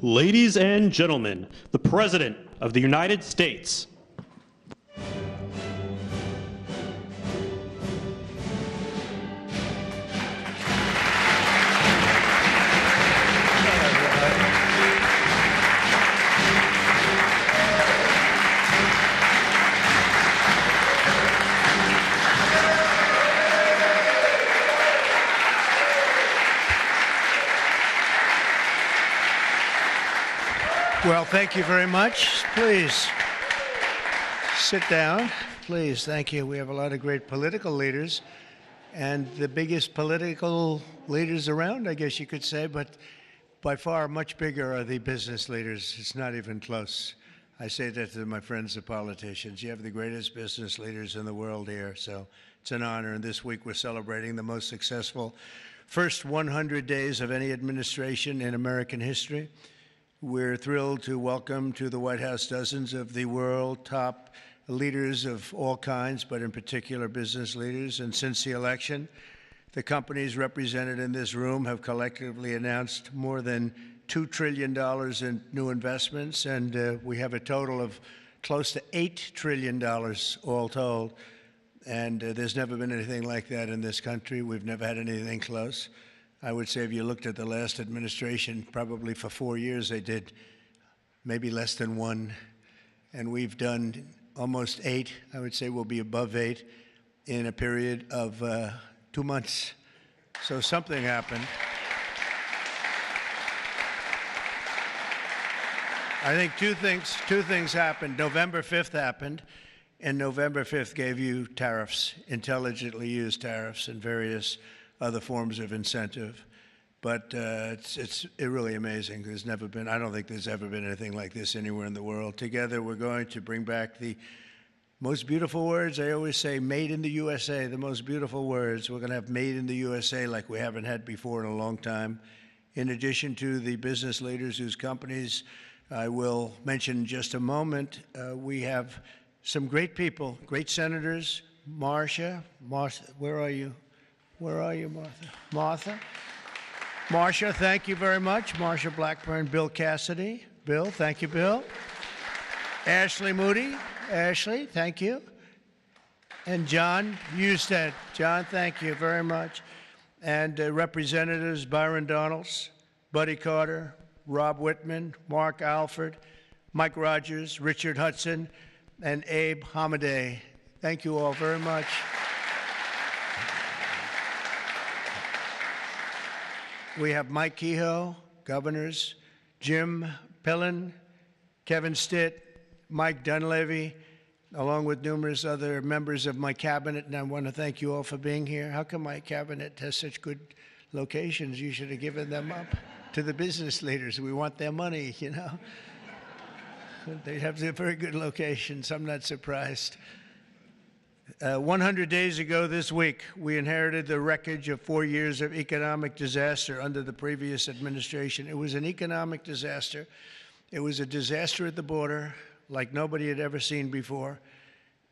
Ladies and gentlemen, the President of the United States. Well, thank you very much. Please sit down. Please, thank you. We have a lot of great political leaders and the biggest political leaders around, I guess you could say, but by far much bigger are the business leaders. It's not even close. I say that to my friends, the politicians. You have the greatest business leaders in the world here, so it's an honor. And this week we're celebrating the most successful first 100 days of any administration in American history. We're thrilled to welcome to the White House dozens of the world top leaders of all kinds, but in particular business leaders. And since the election, the companies represented in this room have collectively announced more than $2 trillion in new investments, and we have a total of close to $8 trillion all told. And there's never been anything like that in this country. We've never had anything close. I would say if you looked at the last administration, probably for 4 years they did maybe less than one, and we've done almost 8. I would say we'll be above 8 in a period of 2 months. So something happened. I think two things happened. November 5th happened, and November 5th gave you tariffs, intelligently used tariffs and various other forms of incentive. But it's really amazing. There's never been, I don't think there's ever been anything like this anywhere in the world. Together, we're going to bring back the most beautiful words. I always say made in the USA, the most beautiful words. We're going to have made in the USA like we haven't had before in a long time. In addition to the business leaders whose companies I will mention in just a moment, we have some great people, great senators. Marcia, where are you? Where are you, Martha? Marcia, thank you very much. Marcia Blackburn, Bill Cassidy. Bill, thank you, Bill. Ashley Moody. Ashley, thank you. And John Husted. John, thank you very much. And Representatives Byron Donalds, Buddy Carter, Rob Whitman, Mark Alford, Mike Rogers, Richard Hudson, and Abe Hamadeh. Thank you all very much. We have Mike Kehoe, governors, Jim Pillen, Kevin Stitt, Mike Dunleavy, along with numerous other members of my cabinet, and I want to thank you all for being here. How come my cabinet has such good locations? You should have given them up to the business leaders. We want their money, you know. They have very good locations. I'm not surprised. 100 days ago this week, we inherited the wreckage of 4 years of economic disaster under the previous administration. It was an economic disaster. It was a disaster at the border like nobody had ever seen before.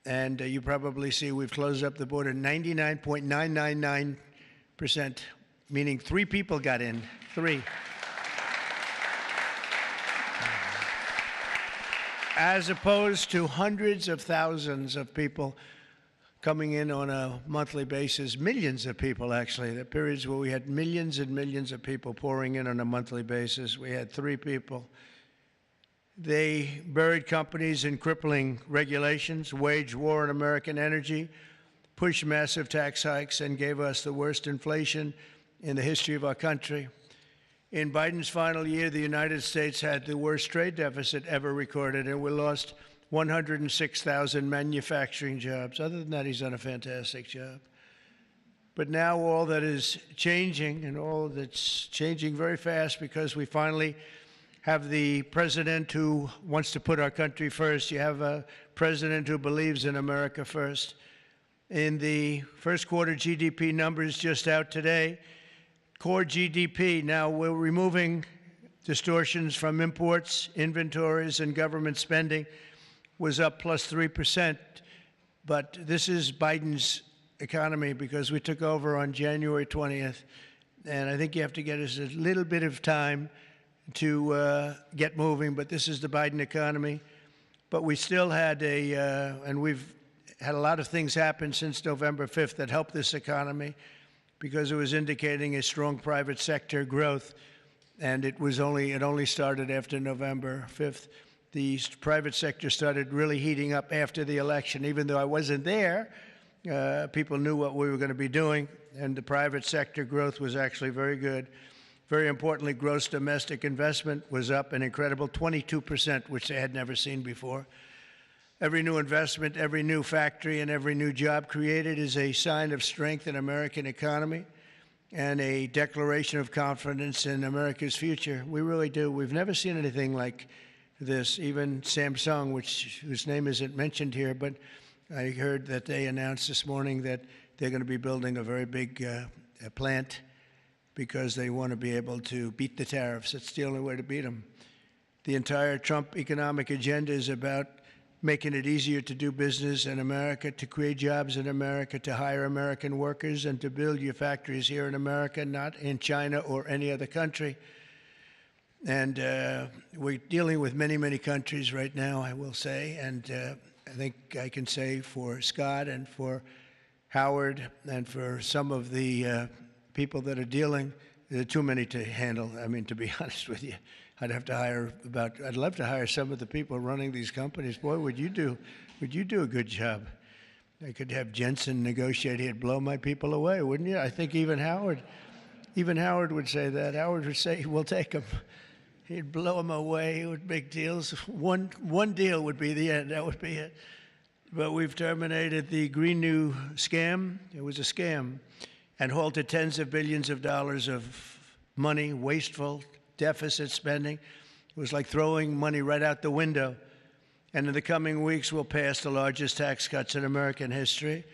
And you probably see we've closed up the border 99.999%, meaning 3 people got in, 3. As opposed to hundreds of thousands of people coming in on a monthly basis, millions of people actually. There are periods where we had millions and millions of people pouring in on a monthly basis. We had 3 people. They buried companies in crippling regulations, waged war on American energy, pushed massive tax hikes, and gave us the worst inflation in the history of our country. In Biden's final year, the United States had the worst trade deficit ever recorded, and we lost 106,000 manufacturing jobs. Other than that, he's done a fantastic job. But now all that is changing, and all that's changing very fast, because we finally have the president who wants to put our country first. You have a president who believes in America first. In the first quarter GDP numbers just out today, core GDP, now we're removing distortions from imports, inventories, and government spending, was up plus 3%. But this is Biden's economy because we took over on January 20th. And I think you have to get us a little bit of time to get moving, but this is the Biden economy. But we still had and we've had a lot of things happen since November 5th that helped this economy because it was indicating a strong private sector growth, and it only started after November 5th. The private sector started really heating up after the election. Even though I wasn't there, people knew what we were going to be doing, and the private sector growth was actually very good. Very importantly, gross domestic investment was up an incredible 22%, which they had never seen before. Every new investment, every new factory, and every new job created is a sign of strength in American economy and a declaration of confidence in America's future. We really do. We've never seen anything like this. Even Samsung, whose name isn't mentioned here, but I heard that they announced this morning that they're going to be building a very big plant because they want to be able to beat the tariffs. It's the only way to beat them. The entire Trump economic agenda is about making it easier to do business in America, to create jobs in America, to hire American workers, and to build your factories here in America, not in China or any other country. And we're dealing with many, many countries right now, I will say. And I think I can say for Scott and for Howard and for some of the people that are dealing, there are too many to handle. I mean, to be honest with you, I'd love to hire some of the people running these companies. Boy, would you do a good job. I could have Jensen negotiate. He'd blow my people away, wouldn't you? I think even Howard would say that. Howard would say, we'll take them. He'd blow them away. He would make deals. One deal would be the end. That would be it. But we've terminated the Green New scam. It was a scam. And halted tens of billions of dollars of money, wasteful deficit spending. It was like throwing money right out the window. And in the coming weeks, we'll pass the largest tax cuts in American history.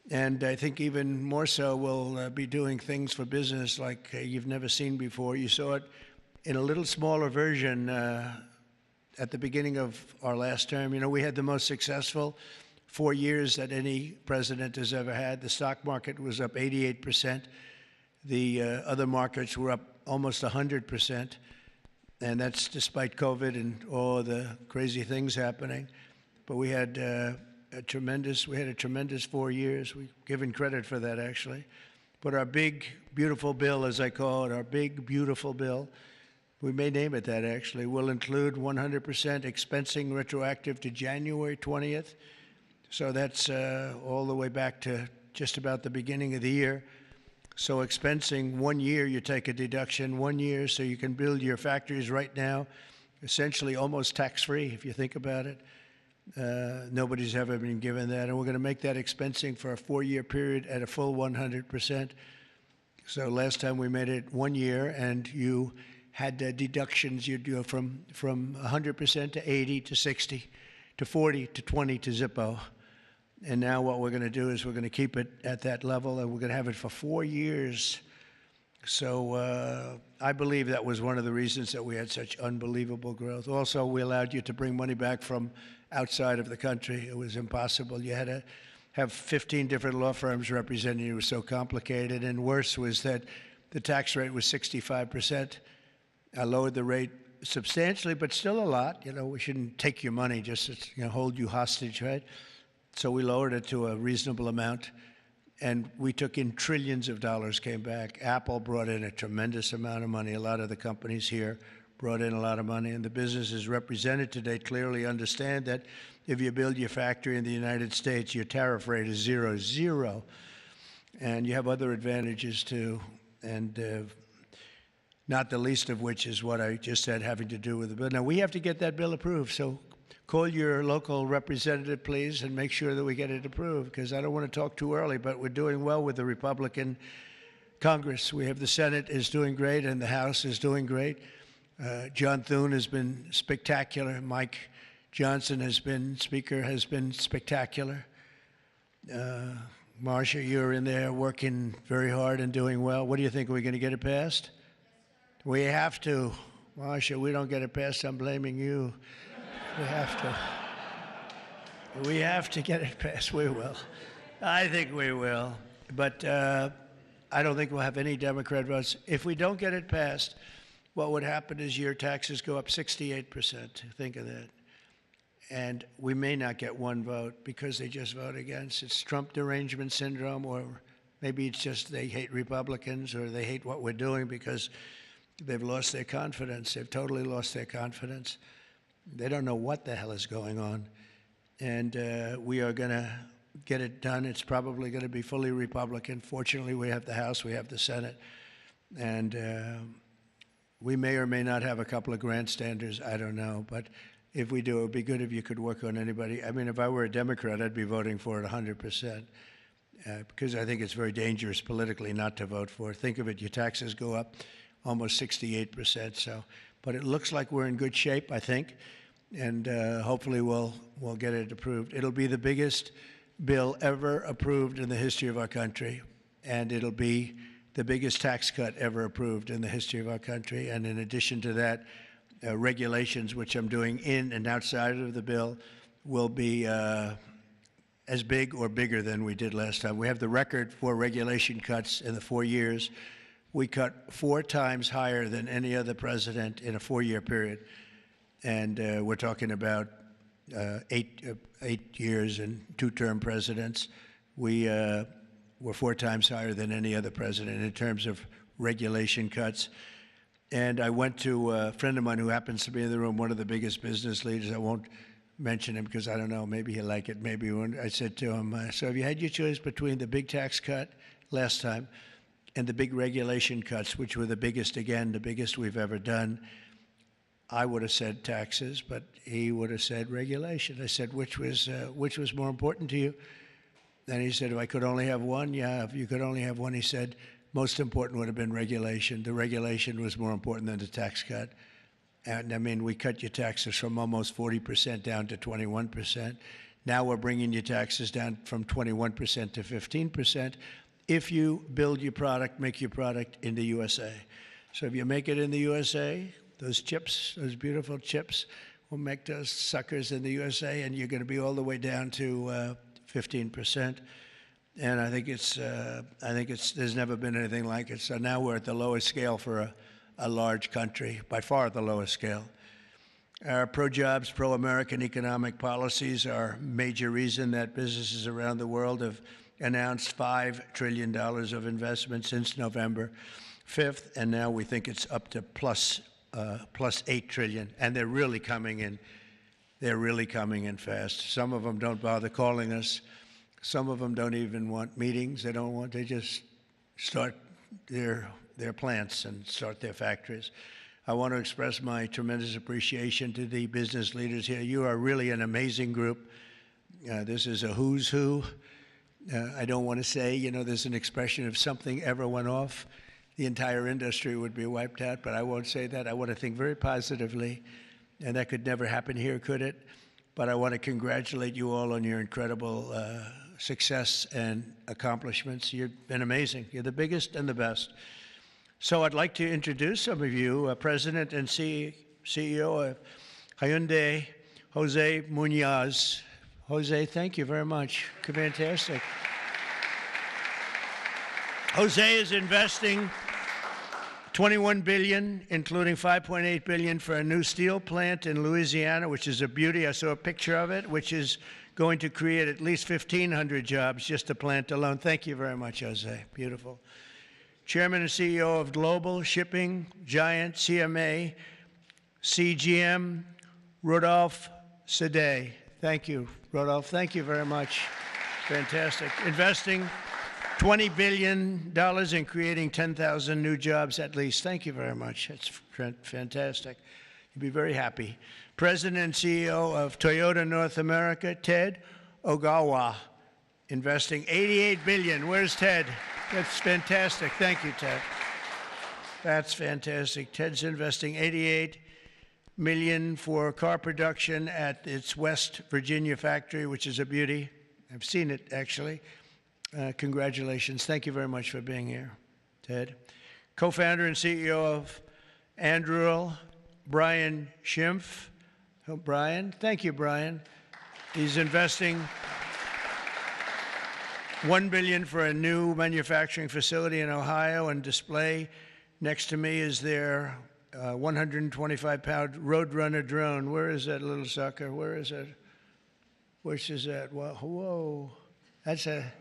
And I think even more so, we'll be doing things for business like you've never seen before. You saw it in a little smaller version at the beginning of our last term. You know, we had the most successful 4 years that any president has ever had. The stock market was up 88%. The other markets were up almost 100%. And that's despite COVID and all the crazy things happening. But we had a tremendous 4 years. We've given credit for that, actually. But our big, beautiful bill, as I call it, our big, beautiful bill, we may name it that, actually, will include 100% expensing retroactive to January 20th. So that's all the way back to just about the beginning of the year. So expensing 1 year, you take a deduction 1 year, so you can build your factories right now, essentially almost tax-free, if you think about it. Nobody's ever been given that. And we're going to make that expensing for a 4-year period at a full 100%. So last time we made it 1 year, and you had deductions. You'd go from 100% to 80 to 60 to 40 to 20 to Zippo. And now what we're going to do is we're going to keep it at that level, and we're going to have it for 4 years. So I believe that was one of the reasons that we had such unbelievable growth. Also, we allowed you to bring money back from outside of the country. It was impossible. You had to have 15 different law firms representing you. It was so complicated. And worse was that the tax rate was 65%. I lowered the rate substantially, but still a lot. You know, we shouldn't take your money just to hold you hostage, right? So we lowered it to a reasonable amount, and we took in trillions of dollars, came back. Apple brought in a tremendous amount of money. A lot of the companies here brought in a lot of money, and the businesses represented today clearly understand that if you build your factory in the United States, your tariff rate is 0, and you have other advantages too, and not the least of which is what I just said, having to do with the bill. Now, we have to get that bill approved, so call your local representative, please, and make sure that we get it approved, because I don't want to talk too early, but we're doing well with the Republican Congress. We have the Senate is doing great, and the House is doing great. John Thune has been spectacular. Mike Johnson has been spectacular. Marcia, you're in there working very hard and doing well. What do you think? Are we going to get it passed? We have to. Marcia, we don't get it passed, I'm blaming you. We have to. We have to get it passed. We will. I think we will. But I don't think we'll have any Democrat votes. If we don't get it passed, what would happen is your taxes go up 68%. Think of that. And we may not get one vote because they just vote against. It's Trump derangement syndrome, or maybe it's just they hate Republicans or they hate what we're doing because they've lost their confidence. They've totally lost their confidence. They don't know what the hell is going on. And we are going to get it done. It's probably going to be fully Republican. Fortunately, we have the House, we have the Senate. And we may or may not have a couple of grandstanders. I don't know. But if we do, it would be good if you could work on anybody. I mean, if I were a Democrat, I'd be voting for it 100%. Because I think it's very dangerous politically not to vote for it. Think of it, your taxes go up almost 68%. So, but it looks like we're in good shape, I think, and hopefully we'll get it approved. It'll be the biggest bill ever approved in the history of our country, and it'll be the biggest tax cut ever approved in the history of our country. And in addition to that, regulations, which I'm doing in and outside of the bill, will be as big or bigger than we did last time. We have the record for regulation cuts in the 4 years. We cut 4 times higher than any other president in a 4-year period. And we're talking about 8 years and 2-term presidents. We were 4 times higher than any other president in terms of regulation cuts. And I went to a friend of mine who happens to be in the room, one of the biggest business leaders. I won't mention him because I don't know, maybe he'll like it, maybe he won't. I said to him, so have you had your choice between the big tax cut last time and the big regulation cuts, which were the biggest, again, the biggest we've ever done? I would have said taxes, but he would have said regulation. I said, which was more important to you? And he said, if I could only have one, yeah, if you could only have one, he said, most important would have been regulation. The regulation was more important than the tax cut. And I mean, we cut your taxes from almost 40% down to 21%. Now we're bringing your taxes down from 21% to 15% if you build your product, make your product in the USA. So if you make it in the USA, those chips, those beautiful chips, we'll make those suckers in the USA, and you're going to be all the way down to 15%. And I think there's never been anything like it. So now we're at the lowest scale for a large country, by far the lowest scale. Our pro-jobs, pro-American economic policies are a major reason that businesses around the world have announced $5 trillion of investment since November 5th, and now we think it's up to plus $8 trillion, and they're really coming in. They're really coming in fast. Some of them don't bother calling us. Some of them don't even want meetings. They just start their plants and start their factories. I want to express my tremendous appreciation to the business leaders here. You are really an amazing group. This is a who's who. I don't want to say, there's an expression if something ever went off, the entire industry would be wiped out, but I won't say that. I want to think very positively, and that could never happen here, could it? But I want to congratulate you all on your incredible success and accomplishments. You've been amazing. You're the biggest and the best. So I'd like to introduce some of you, President and CEO of Hyundai, Jose Munoz. Jose, thank you very much. Fantastic. Jose is investing $21 billion, including $5.8 billion for a new steel plant in Louisiana, which is a beauty. I saw a picture of it, which is going to create at least 1,500 jobs, just the plant alone. Thank you very much, Jose. Beautiful. Chairman and CEO of global shipping giant CMA CGM, Rodolphe Sade. Thank you, Rodolphe. Thank you very much. Fantastic. Investing $20 billion in creating 10,000 new jobs at least. Thank you very much. It's fantastic. You'll be very happy. President and CEO of Toyota North America, Ted Ogawa, investing $88 billion. Where's Ted? That's fantastic. Thank you, Ted. That's fantastic. Ted's investing $88 million for car production at its West Virginia factory, which is a beauty. I've seen it, actually. Congratulations. Thank you very much for being here, Ted. Co-founder and CEO of Anduril, Brian Schimpf. Oh, Brian. Thank you, Brian. He's investing $1 billion for a new manufacturing facility in Ohio and display. Next to me is their 125-pound Roadrunner drone. Where is that little sucker? Where is it? Which is that? Whoa. That's a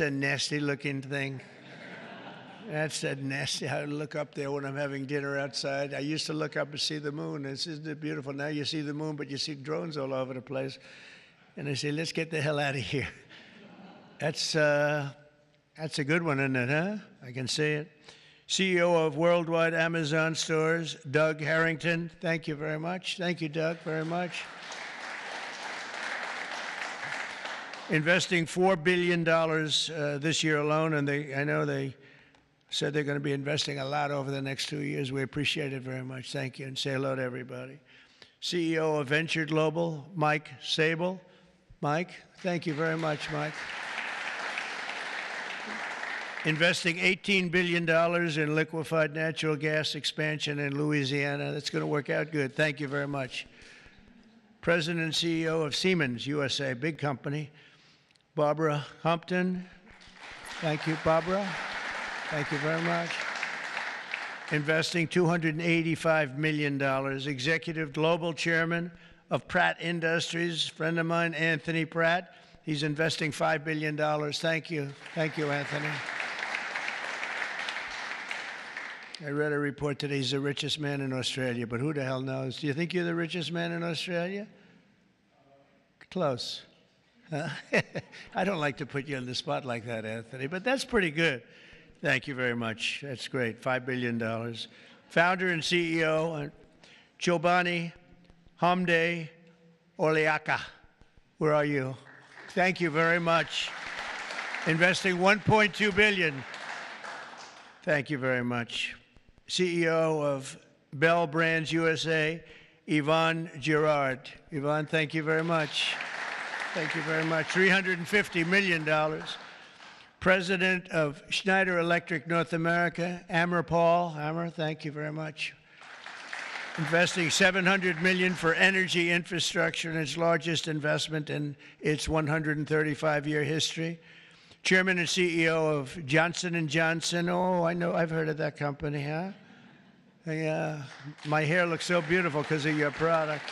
nasty-looking thing. That's a nasty. I look up there when I'm having dinner outside. I used to look up and see the moon. Isn't it beautiful? Now you see the moon, but you see drones all over the place. And I say, let's get the hell out of here. That's a good one, isn't it, huh? I can see it. CEO of Worldwide Amazon Stores, Doug Harrington. Thank you very much. Thank you, Doug, very much. Investing $4 billion this year alone, and I know they said they're going to be investing a lot over the next 2 years. We appreciate it very much. Thank you, and say hello to everybody. CEO of Venture Global, Mike Sable. Mike, thank you very much, Mike. Investing $18 billion in liquefied natural gas expansion in Louisiana. That's going to work out good. Thank you very much. President and CEO of Siemens USA, big company, Barbara Humpton. Thank you, Barbara. Thank you very much. Investing $285 million. Executive Global Chairman of Pratt Industries, friend of mine, Anthony Pratt. He's investing $5 billion. Thank you. Thank you, Anthony. I read a report today he's the richest man in Australia, but who the hell knows? Do you think you're the richest man in Australia? Close. I don't like to put you on the spot like that, Anthony, but that's pretty good. Thank you very much. That's great. $5 billion. Founder and CEO, Chobani Hamde Oliaka. Where are you? Thank you very much. Investing $1.2 billion. Thank you very much. CEO of Bell Brands USA, Yvonne Girard. Yvonne, thank you very much. Thank you very much. $350 million. President of Schneider Electric North America, Amr Paul. Amr, thank you very much. Investing $700 million for energy infrastructure in its largest investment in its 135-year history. Chairman and CEO of Johnson & Johnson. Oh, I know, I've heard of that company, huh? Yeah, my hair looks so beautiful because of your product.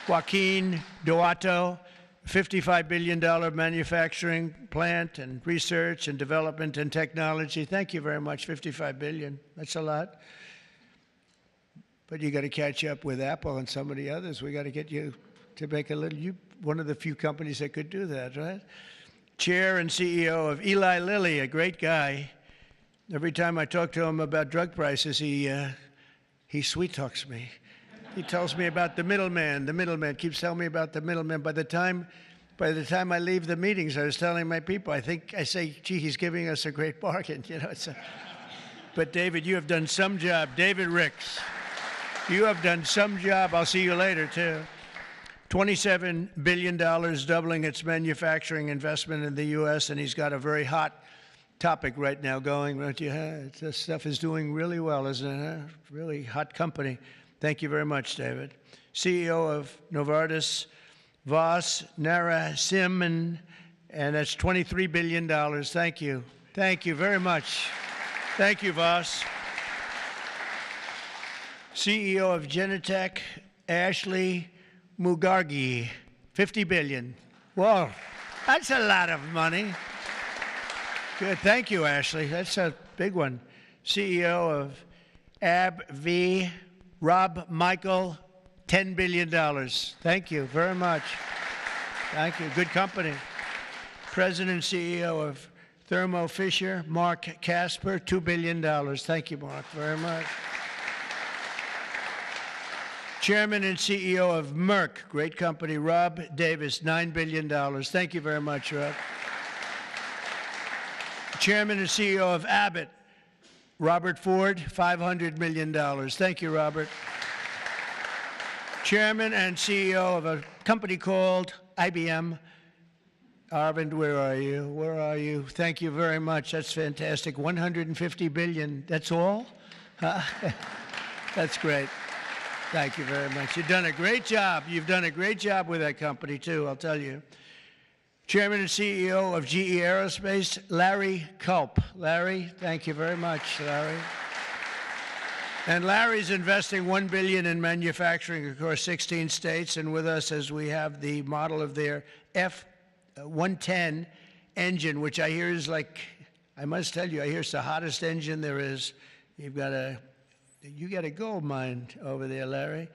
Joaquin Duato, $55 billion manufacturing plant and research and development and technology. Thank you very much, $55 billion. That's a lot. But you got to catch up with Apple and some of the others. We got to get you to make a little, one of the few companies that could do that, right? Chair and CEO of Eli Lilly, a great guy. Every time I talk to him about drug prices, he sweet talks me. He tells me about the middleman. The middleman keeps telling me about the middleman. By the time I leave the meetings, I was telling my people, I say, gee, he's giving us a great bargain. You know, but David, you have done some job. David Ricks, you have done some job. I'll see you later, too. $27 billion, doubling its manufacturing investment in the U.S., and he's got a very hot topic right now going, don't you? This stuff is doing really well, isn't it? Really hot company. Thank you very much, David. CEO of Novartis, Vas Narasimhan, and that's $23 billion. Thank you. Thank you very much. Thank you, Vas. CEO of Genentech, Ashley Mugargi, $50 billion. Whoa, that's a lot of money. Good, thank you, Ashley. That's a big one. CEO of AbbVie, Rob Michael, $10 billion. Thank you very much. Thank you, good company. President and CEO of Thermo Fisher, Mark Casper, $2 billion. Thank you, Mark, very much. Chairman and CEO of Merck, great company, Rob Davis, $9 billion. Thank you very much, Rob. Chairman and CEO of Abbott, Robert Ford, $500 million. Thank you, Robert. Chairman and CEO of a company called IBM. Arvind, where are you? Where are you? Thank you very much. That's fantastic. $150 billion. That's all? That's great. Thank you very much. You've done a great job. You've done a great job with that company, too, I'll tell you. Chairman and CEO of GE Aerospace, Larry Culp. Larry, thank you very much, Larry. And Larry's investing $1 billion in manufacturing across 16 states, and with us as we have the model of their F-110 engine, which I hear is like, I must tell you, I hear it's the hottest engine there is. You got a gold mine over there, Larry,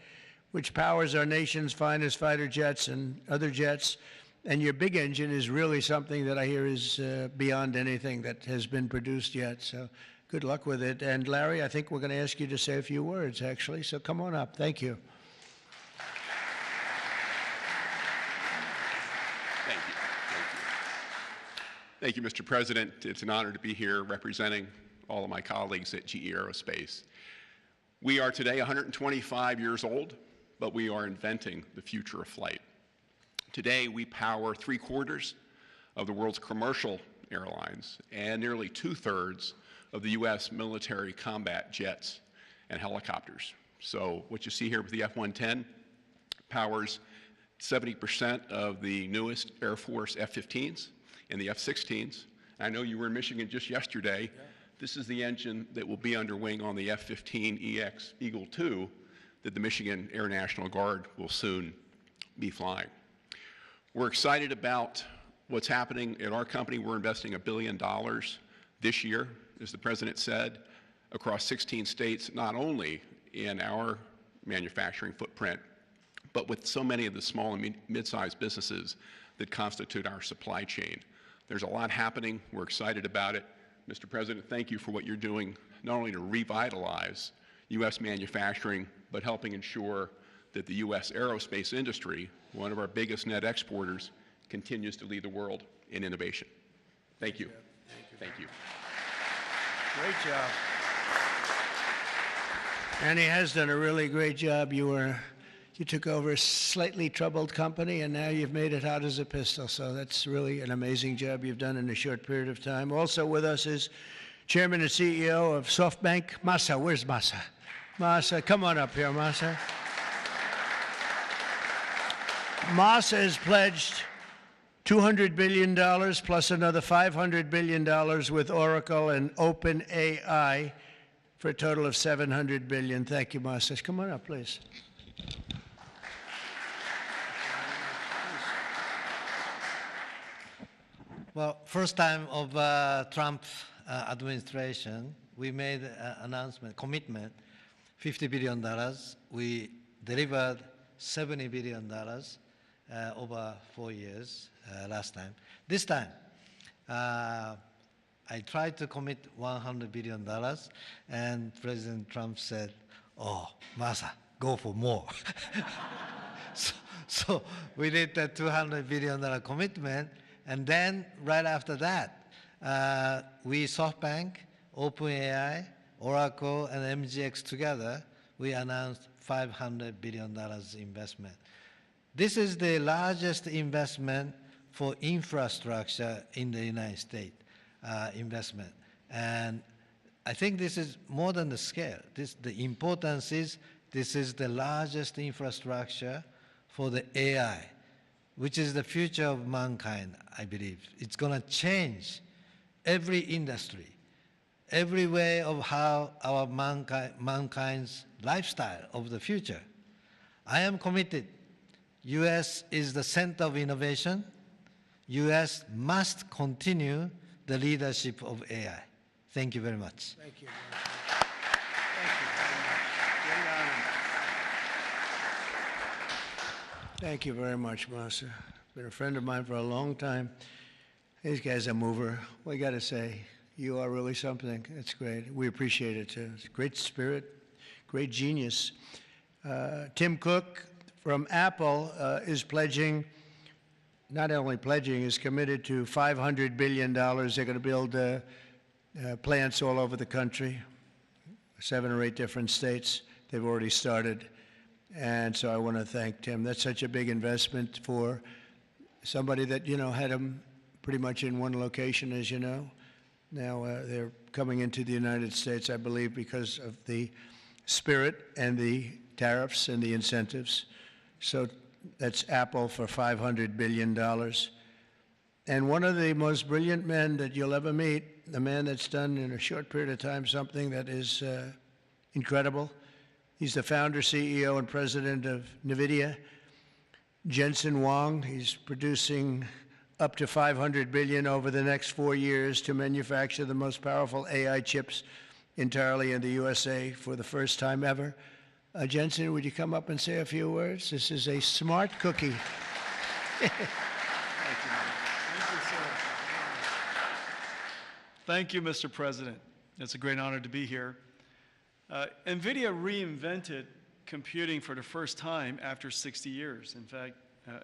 which powers our nation's finest fighter jets and other jets. And your big engine is really something that I hear is beyond anything that has been produced yet. So good luck with it. And Larry, I think we're going to ask you to say a few words, actually. So come on up. Thank you. Thank you. Thank you, Mr. President. It's an honor to be here representing all of my colleagues at GE Aerospace. We are today 125 years old, but we are inventing the future of flight. Today, we power 3/4 of the world's commercial airlines and nearly 2/3 of the U.S. military combat jets and helicopters. So what you see here with the F-110 powers 70% of the newest Air Force F-15s and the F-16s. I know you were in Michigan just yesterday. Yeah. This is the engine that will be under wing on the F-15EX Eagle II that the Michigan Air National Guard will soon be flying. We're excited about what's happening at our company. We're investing $1 billion this year, as the President said, across 16 states, not only in our manufacturing footprint, but with so many of the small and mid-sized businesses that constitute our supply chain. There's a lot happening. We're excited about it. Mr. President, thank you for what you're doing, not only to revitalize U.S. manufacturing, but helping ensure that the U.S. aerospace industry, one of our biggest net exporters, continues to lead the world in innovation. Thank you. Thank you. Great job. And he has done a really great job. You took over a slightly troubled company, and now you've made it hot as a pistol. So that's really an amazing job you've done in a short period of time. Also with us is Chairman and CEO of SoftBank, Masa. Where's Masa? Masa, come on up here, Masa. Masa has pledged $200 billion plus another $500 billion with Oracle and OpenAI for a total of $700 billion. Thank you, Masa. Come on up, please. Well, first time of Trump administration, we made an announcement, commitment, $50 billion. We delivered $70 billion over 4 years last time. This time, I tried to commit $100 billion, and President Trump said, oh, Masa, go for more. so we did the $200 billion commitment, and then right after that, we, SoftBank, OpenAI, Oracle, and MGX together, we announced $500 billion investment. This is the largest investment for infrastructure in the United States, investment. And I think this is more than the scale. The importance is this is the largest infrastructure for the AI, which is the future of mankind, I believe. It's going to change every industry, every way of how our mankind's lifestyle of the future. I am committed. U.S. is the center of innovation. U.S. must continue the leadership of AI. Thank you very much. Thank you. Thank you very much. Great honor. Thank you very much, Masa. Been a friend of mine for a long time. These guys are mover. We got to say, you are really something. It's great. We appreciate it too. It's great spirit, great genius. Tim Cook from Apple is pledging, not only pledging, is committed to $500 billion. They're going to build plants all over the country, 7 or 8 different states. They've already started. And so I want to thank Tim. That's such a big investment for somebody that, you know, had them pretty much in one location, as you know. Now they're coming into the United States, I believe, because of the spirit and the tariffs and the incentives. So that's Apple for $500 billion. And one of the most brilliant men that you'll ever meet, a man that's done in a short period of time something that is incredible. He's the founder, CEO, and president of NVIDIA. Jensen Huang, he's producing up to 500 billion over the next 4 years to manufacture the most powerful AI chips entirely in the USA for the first time ever. Jensen, would you come up and say a few words? This is a smart cookie. Thank you, Mr. President. It's a great honor to be here. NVIDIA reinvented computing for the first time after 60 years. In fact,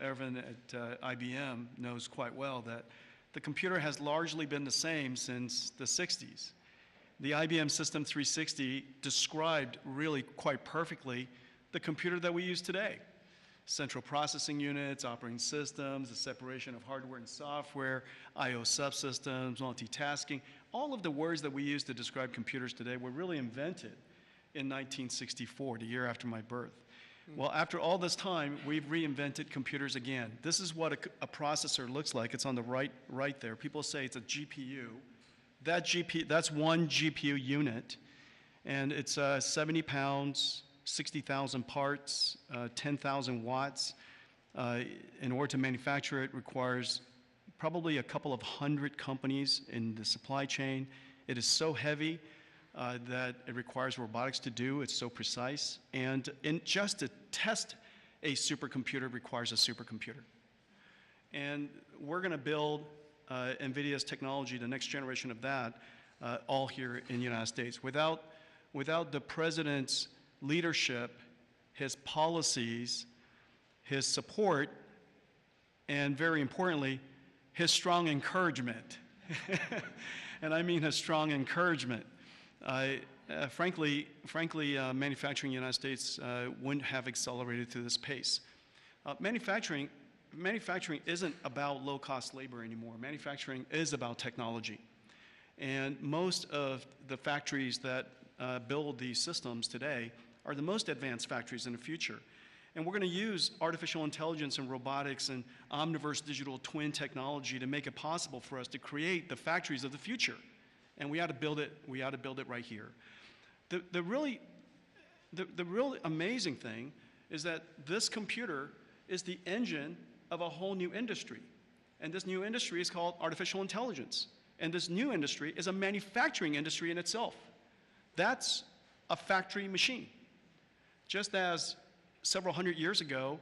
Ervin at IBM knows quite well that the computer has largely been the same since the 60s. The IBM System 360 described really quite perfectly the computer that we use today. Central processing units, operating systems, the separation of hardware and software, I/O subsystems, multitasking. All of the words that we use to describe computers today were really invented in 1964, the year after my birth. Well, after all this time, we've reinvented computers again. This is what a processor looks like. It's on the right there. People say it's a GPU. That's one GPU unit, and it's 70 pounds, 60,000 parts, 10,000 watts. In order to manufacture it requires probably a couple of hundred companies in the supply chain. It is so heavy that it requires robotics to do. It's so precise. And just to test a supercomputer requires a supercomputer. And we're going to build NVIDIA's technology, the next generation of that, all here in the United States. Without the president's leadership, his policies, his support, and very importantly, his strong encouragement. And I mean his strong encouragement. Frankly, manufacturing in the United States wouldn't have accelerated to this pace. Manufacturing isn't about low-cost labor anymore. Manufacturing is about technology. And most of the factories that build these systems today are the most advanced factories in the future. And we're going to use artificial intelligence and robotics and omniverse digital twin technology to make it possible for us to create the factories of the future. And we ought to build it. We ought to build it right here. The really amazing thing is that this computer is the engine of a whole new industry. And this new industry is called artificial intelligence. And this new industry is a manufacturing industry in itself. That's a factory machine. Just as several hundred years ago,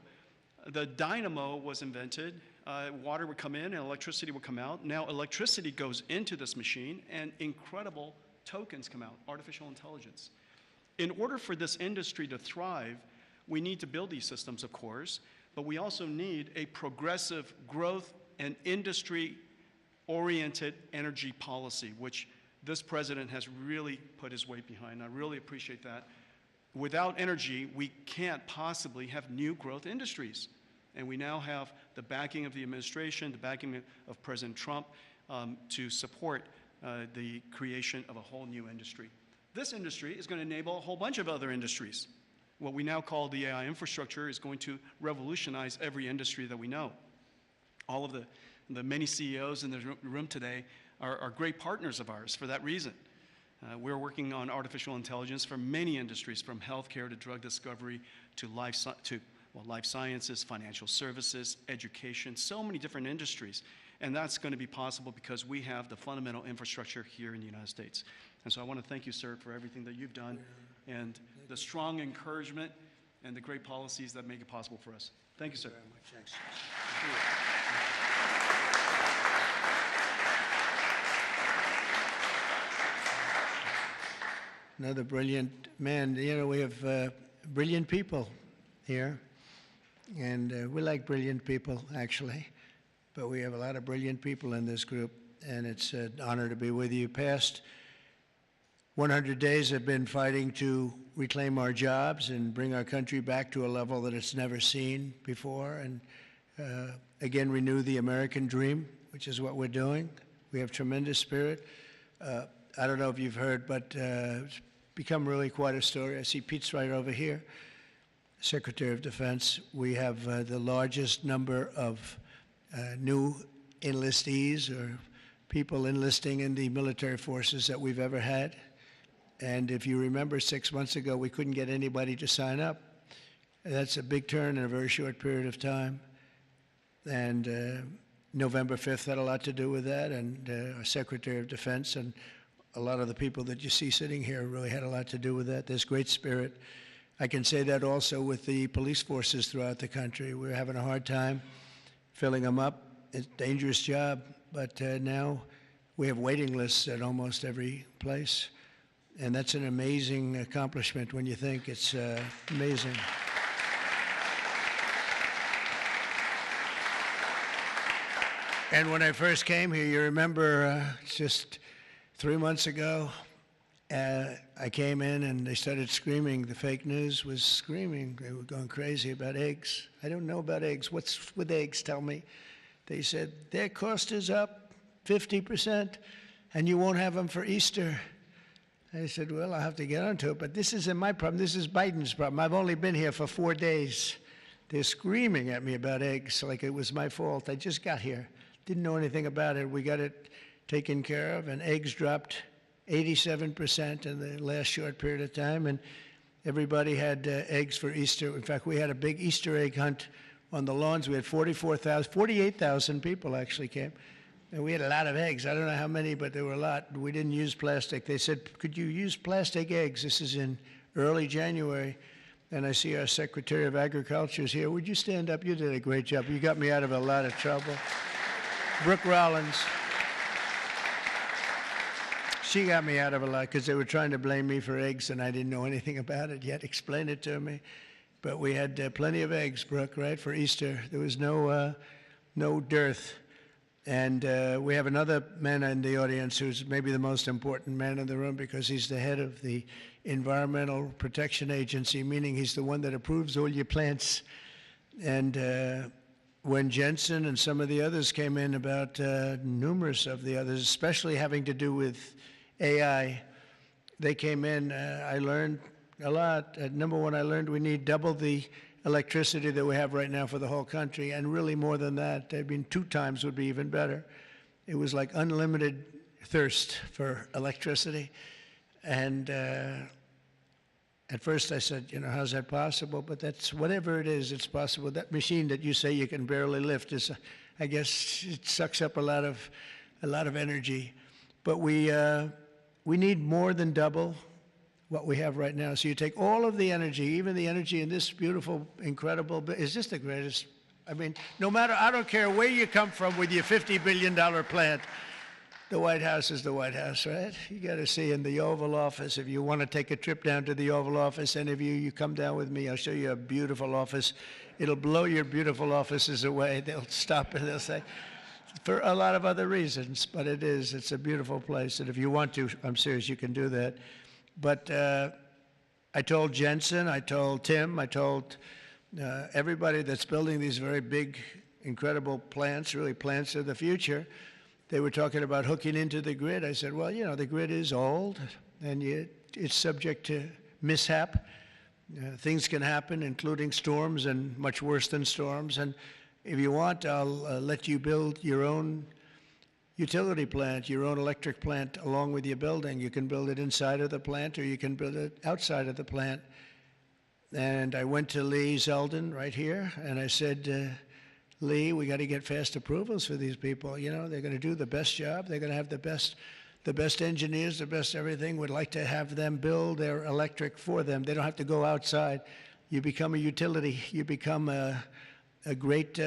the dynamo was invented, water would come in and electricity would come out. Now electricity goes into this machine and incredible tokens come out, artificial intelligence. In order for this industry to thrive, we need to build these systems, of course, but we also need a progressive growth and industry-oriented energy policy, which this president has really put his weight behind. I really appreciate that. Without energy, we can't possibly have new growth industries. And we now have the backing of the administration, the backing of President Trump to support the creation of a whole new industry. This industry is going to enable a whole bunch of other industries. What we now call the AI infrastructure is going to revolutionize every industry that we know. All of the many CEOs in the room today are great partners of ours for that reason. We're working on artificial intelligence for many industries, from healthcare to drug discovery to life sciences, financial services, education, so many different industries. And that's going to be possible because we have the fundamental infrastructure here in the United States. And so I want to thank you, sir, for everything that you've done and the strong encouragement and the great policies that make it possible for us. Thank you, sir. Thank you very much. Thanks. Another brilliant man. You know, we have brilliant people here, and we like brilliant people, actually, but we have a lot of brilliant people in this group, and it's an honor to be with you. Past 100 days have been fighting to reclaim our jobs and bring our country back to a level that it's never seen before, and again renew the American dream, which is what we're doing. We have tremendous spirit. I don't know if you've heard, but it's become really quite a story. I see Pete's right over here, Secretary of Defense. We have the largest number of new enlistees or people enlisting in the military forces that we've ever had. And if you remember 6 months ago, we couldn't get anybody to sign up. That's a big turn in a very short period of time. And November 5th had a lot to do with that, and our Secretary of Defense and a lot of the people that you see sitting here really had a lot to do with that. There's great spirit. I can say that also with the police forces throughout the country. We're having a hard time filling them up. It's a dangerous job, but now we have waiting lists at almost every place. And that's an amazing accomplishment when you think. It's amazing. And when I first came here, you remember just 3 months ago, I came in and they started screaming. The fake news was screaming. They were going crazy about eggs. I don't know about eggs. What's with eggs? Tell me. They said, their cost is up 50%, and you won't have them for Easter. I said, well, I'll have to get onto it, but this isn't my problem. This is Biden's problem. I've only been here for 4 days. They're screaming at me about eggs like it was my fault. I just got here. Didn't know anything about it. We got it taken care of, and eggs dropped 87% in the last short period of time, and everybody had eggs for Easter. In fact, we had a big Easter egg hunt on the lawns. We had 48,000 people actually came. And we had a lot of eggs. I don't know how many, but there were a lot. We didn't use plastic. They said, could you use plastic eggs? This is in early January. And I see our Secretary of Agriculture is here. Would you stand up? You did a great job. You got me out of a lot of trouble. Brooke Rollins. She got me out of a lot because they were trying to blame me for eggs, and I didn't know anything about it yet. Explain it to me. But we had plenty of eggs, Brooke, right, for Easter. There was no dearth. And we have another man in the audience who's maybe the most important man in the room because he's the head of the Environmental Protection Agency, meaning he's the one that approves all your plants. And when Jensen and some of the others came in about numerous of the others, especially having to do with AI, they came in, I learned a lot. Number one, I learned we need double the electricity that we have right now for the whole country, and really more than that. I mean, 2 times would be even better. It was like unlimited thirst for electricity. And at first I said, you know, how's that possible? But that's, whatever it is, it's possible. That machine that you say you can barely lift is, I guess, it sucks up a lot of energy. But we need more than double what we have right now. So you take all of the energy, even the energy in this beautiful, incredible, is this the greatest? I mean, no matter, I don't care where you come from with your $50 billion plant, the White House is the White House, right? You got to see in the Oval Office. If you want to take a trip down to the Oval Office, any of you come down with me. I'll show you a beautiful office. It'll blow your beautiful offices away. They'll stop and they'll say, for a lot of other reasons, but it's a beautiful place. And if you want to, I'm serious, you can do that. But I told Jensen, I told Tim, I told everybody that's building these very big, incredible plants, really plants of the future. They were talking about hooking into the grid. I said, well, you know, the grid is old, and it's subject to mishap. Things can happen, including storms and much worse than storms. And if you want, I'll let you build your own utility plant, your own electric plant along with your building. You can build it inside of the plant, or you can build it outside of the plant. And I went to Lee Zeldin right here, and I said, Lee, we got to get fast approvals for these people. You know, they're going to do the best job. They're going to have the best engineers, the best everything. We'd like to have them build their electric for them. They don't have to go outside. You become a utility. You become a great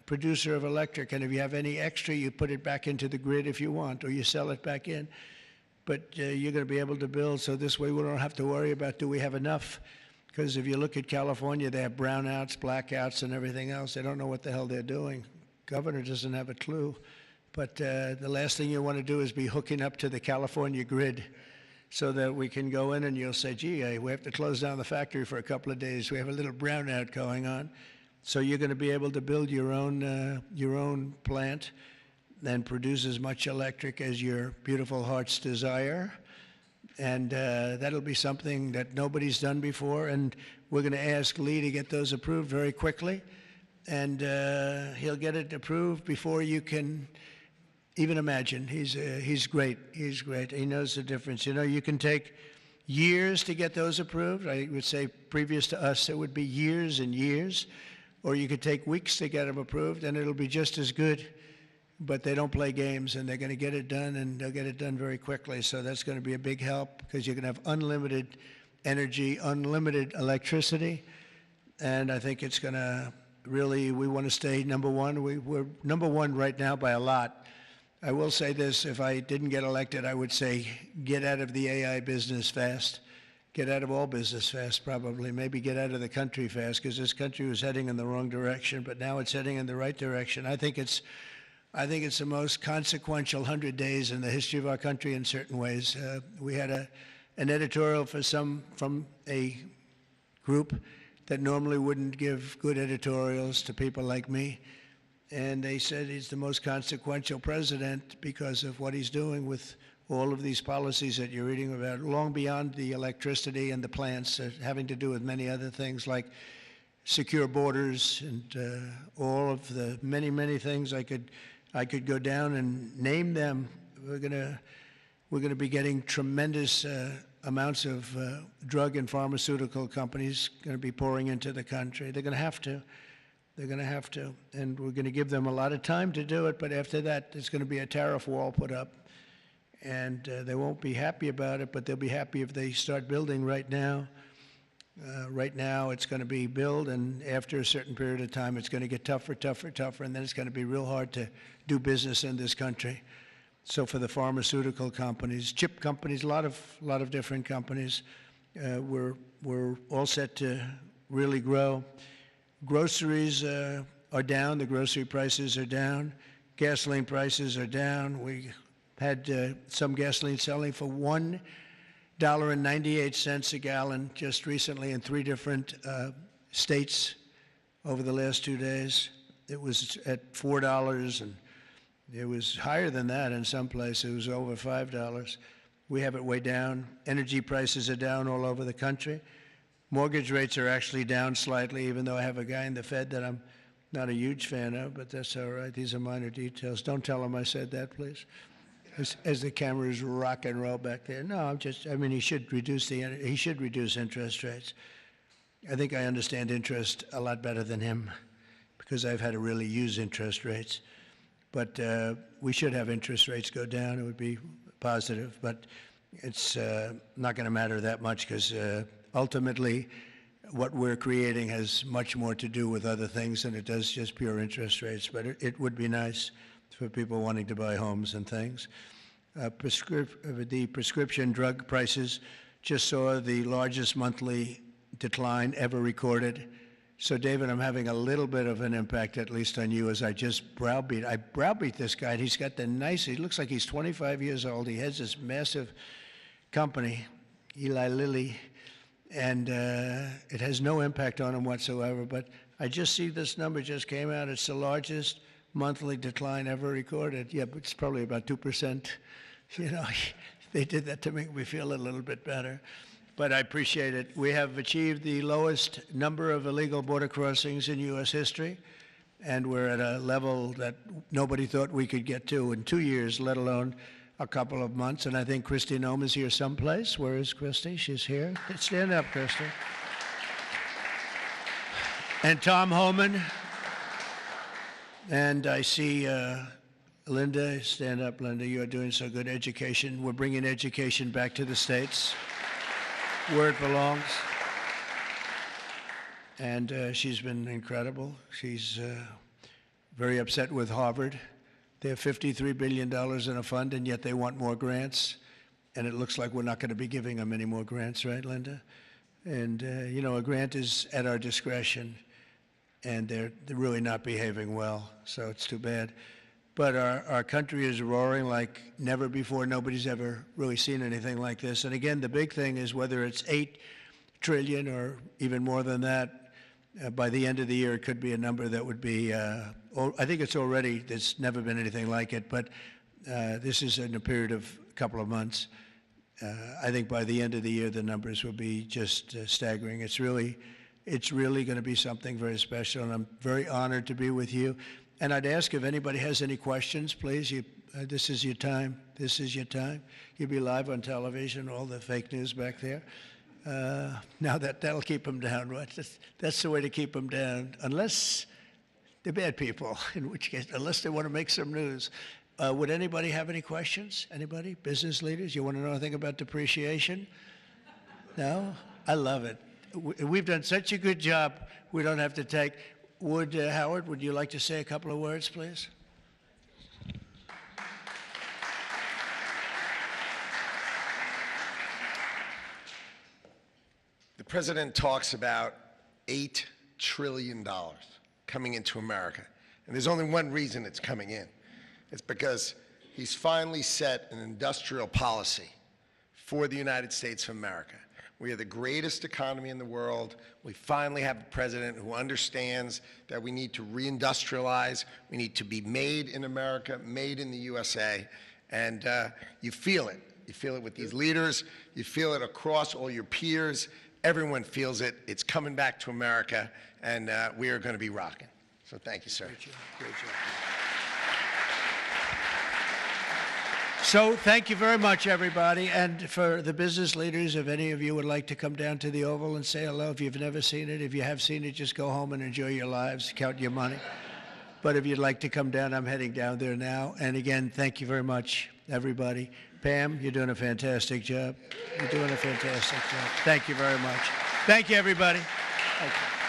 producer of electric. And if you have any extra, you put it back into the grid if you want, or you sell it back in. But you're going to be able to build, so this way we don't have to worry about, do we have enough? Because if you look at California, they have brownouts, blackouts, and everything else. They don't know what the hell they're doing. Governor doesn't have a clue. But the last thing you want to do is be hooking up to the California grid so that we can go in and you'll say, gee, we have to close down the factory for a couple of days. We have a little brownout going on. So you're going to be able to build your own plant and produce as much electric as your beautiful heart's desire. And that'll be something that nobody's done before. And we're going to ask Lee to get those approved very quickly. And he'll get it approved before you can even imagine. He's great. He's great. He knows the difference. You know, you can take years to get those approved. I would say previous to us, it would be years and years. Or you could take weeks to get them approved, and it'll be just as good. But they don't play games, and they're going to get it done, and they'll get it done very quickly. So that's going to be a big help because you're going to have unlimited energy, unlimited electricity. And I think it's going to really, we want to stay number one. We're number one right now by a lot. I will say this, if I didn't get elected, I would say get out of the AI business fast. Get out of all business fast, probably. Maybe get out of the country fast, because this country was heading in the wrong direction, but now it's heading in the right direction. I think it's the most consequential 100 days in the history of our country in certain ways. We had an editorial from a group that normally wouldn't give good editorials to people like me. And they said he's the most consequential president because of what he's doing with all of these policies that you're reading about, long beyond the electricity and the plants, having to do with many other things like secure borders and all of the many, many things I could go down and name them. We're gonna be getting tremendous amounts of drug and pharmaceutical companies going to be pouring into the country. They're going to have to. They're going to have to. And we're going to give them a lot of time to do it, but after that, there's going to be a tariff wall put up. And they won't be happy about it, but they'll be happy if they start building right now. Right now, it's going to be build, and after a certain period of time, it's going to get tougher, tougher, tougher, and then it's going to be real hard to do business in this country. So for the pharmaceutical companies, chip companies, a lot of different companies, we're all set to really grow. Groceries are down. The grocery prices are down. Gasoline prices are down. We had some gasoline selling for $1.98 a gallon just recently in 3 different states over the last 2 days. It was at $4, and it was higher than that in some places. It was over $5. We have it way down. Energy prices are down all over the country. Mortgage rates are actually down slightly, even though I have a guy in the Fed that I'm not a huge fan of, but that's all right. These are minor details. Don't tell him I said that, please. As the cameras rock and roll back there. No, he should reduce interest rates. I think I understand interest a lot better than him because I've had to really use interest rates. But we should have interest rates go down. It would be positive, but it's not going to matter that much because ultimately what we're creating has much more to do with other things than it does just pure interest rates. But it would be nice for people wanting to buy homes and things. The prescription drug prices just saw the largest monthly decline ever recorded. So, David, I'm having a little bit of an impact, at least on you, as I just browbeat. I browbeat this guy. He's got he looks like he's 25 years old. He has this massive company, Eli Lilly, and it has no impact on him whatsoever. But I just see this number just came out. It's the largest monthly decline ever recorded. Yeah, but it's probably about 2%. You know, they did that to make me feel a little bit better. But I appreciate it. We have achieved the lowest number of illegal border crossings in U.S. history, and we're at a level that nobody thought we could get to in 2 years, let alone a couple of months. And I think Kristi Noem is here someplace. Where is Kristi? She's here. Stand up, Kristi. And Tom Homan. And I see Linda. Stand up, Linda. You are doing so good. Education. We're bringing education back to the States, where it belongs. And she's been incredible. She's very upset with Harvard. They have $53 billion in a fund, and yet they want more grants. And it looks like we're not going to be giving them any more grants, right, Linda? And, you know, a grant is at our discretion, and they're really not behaving well, so it's too bad. But our country is roaring like never before. Nobody's ever really seen anything like this. And again, the big thing is whether it's $8 trillion or even more than that, by the end of the year, it could be a number that would be, I think it's already, there's never been anything like it, but this is in a period of a couple of months. I think by the end of the year, the numbers will be just staggering. It's really going to be something very special, and I'm very honored to be with you. And I'd ask if anybody has any questions, please. This is your time. This is your time. You'll be live on television, all the fake news back there. Now that'll keep them down, right? That's the way to keep them down, unless they're bad people, in which case, unless they want to make some news. Would anybody have any questions? Anybody? Business leaders? You want to know anything about depreciation? No? I love it. We've done such a good job, we don't have to take. Howard, would you like to say a couple of words, please? The president talks about $8 trillion coming into America. And there's only one reason it's coming in. It's because he's finally set an industrial policy for the United States of America. We are the greatest economy in the world. We finally have a president who understands that we need to reindustrialize. We need to be made in America, made in the USA. And you feel it. You feel it with these leaders. You feel it across all your peers. Everyone feels it. It's coming back to America, and we are going to be rocking. So thank you, sir. Great job. Great job. So thank you very much, everybody. And for the business leaders, if any of you would like to come down to the Oval and say hello, if you've never seen it, if you have seen it, just go home and enjoy your lives, count your money. But if you'd like to come down, I'm heading down there now. And again, thank you very much, everybody. Pam, you're doing a fantastic job. You're doing a fantastic job. Thank you very much. Thank you, everybody. Thank you.